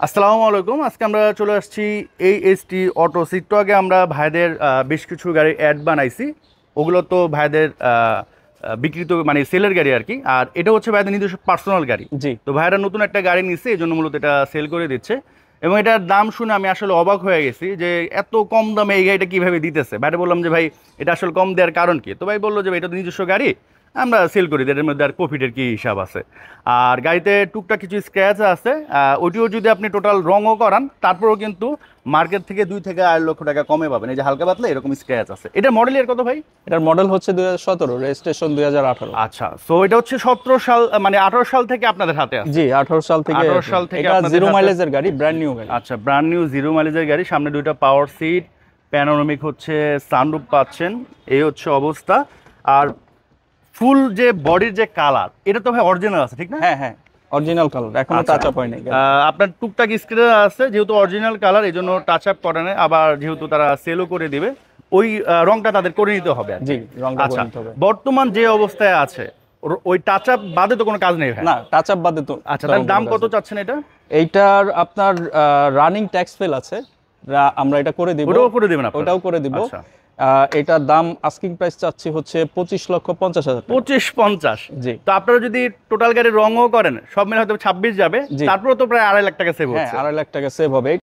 আসসালামু আলাইকুম। আজকে আমরা চলে আসছি এইএসটি অটোস। একটু আগে আমরা ভাইদের বেশ কিছু গাড়ির অ্যাড বানাইছি। ওগুলো তো ভাইদের বিক্রিত মানে সেলের গাড়ি আর কি। আর এটা হচ্ছে ভাইদের নিজস্ব পার্সোনাল গাড়ি। জি। তো ভাইরা নতুন একটা গাড়ি নিচ্ছে, এই জন্য মূলত এটা সেল করে দিচ্ছে। এবং এটার দাম শুনে আমি আসলে অবাক হয়ে গেছি যে এত কম দামে এই গাড়িটা কীভাবে দিতেছে। ভাইরা বললাম যে ভাই এটা আসলে কম দেওয়ার কারণ কি? তো ভাই বললো যে ভাই এটা তো নিজস্ব গাড়ি, আমরা সেল করি, এটার মধ্যে আর প্রফিটের কি হিসাব আছে। আর গাড়িতে টুকটাক কিছু স্ক্র্যাচ আছে, ওইটিও যদি আপনি টোটাল রঙও করান তারপরেও কিন্তু মার্কেট থেকে 2 থেকে 2.5 লক্ষ টাকা কমে পাবেন। এই যে হালকা পাতলা এরকম স্ক্র্যাচ আছে। এটা মডেল এর কত ভাই? এটার মডেল হচ্ছে 2017, রেজিস্ট্রেশন 2018। আচ্ছা, সো এটা হচ্ছে 17 সাল মানে 18 সাল থেকে আপনাদের হাতে আছে। জি, 18 সাল থেকে। 18 সাল থেকে এটা আপনাদের জিরো হাতে মাইলেজের গাড়ি, ব্র্যান্ড নিউ গাড়ি। আচ্ছা, ব্র্যান্ড নিউ জিরো মাইলেজের গাড়ি। সামনে 2টা পাওয়ার সিট, প্যানোরামিক হচ্ছে সানরুফ পাচ্ছেন। এই হচ্ছে অবস্থা। আর ফুল যে বডির যে কালার, এটা তো ভাই অরিজিনাল আছে ঠিক না? হ্যাঁ হ্যাঁ, অরিজিনাল কালার, এখনো আচ্ছা। টাচ আপ হয়নি। আপনার টুকটাক স্ক্র্যাচ আছে, যেহেতু অরিজিনাল কালার এই জন্য টাচ আপ করে না। আবার যেহেতু তারা সেলও করে দিবে, ওই রংটা তাদের করে নিতে হবে আর কি। জি, রংটা আচ্ছা, করে নিতে হবে। বর্তমান যে অবস্থায় আছে ওই টাচ আপ বাদে তো কোনো কাজ নেই ভাই? না, টাচ আপ বাদে তো। আচ্ছা, তাহলে দাম কত চাচ্ছেন এটা? এইটার আপনার রানিং ট্যাক্স ফেল আছে, আমরা এটা করে দিব। ওটাও করে দিবেন আপনারা? ওটাও করে দিব। আচ্ছা। এটার দাম আস্কিং প্রাইস চাচ্ছি হচ্ছে 25,50,000 টাকা। 25-50? জি। তো আপনারা যদি টোটাল গাড়ির রঙও করেন, সব মিলে হয়তো 26 যাবে, জি। তারপরে তো প্রায় 2.5 লাখ টাকা সেভ হ্যাঁ, হচ্ছে। 2.5 লাখ টাকা সেভ হবে।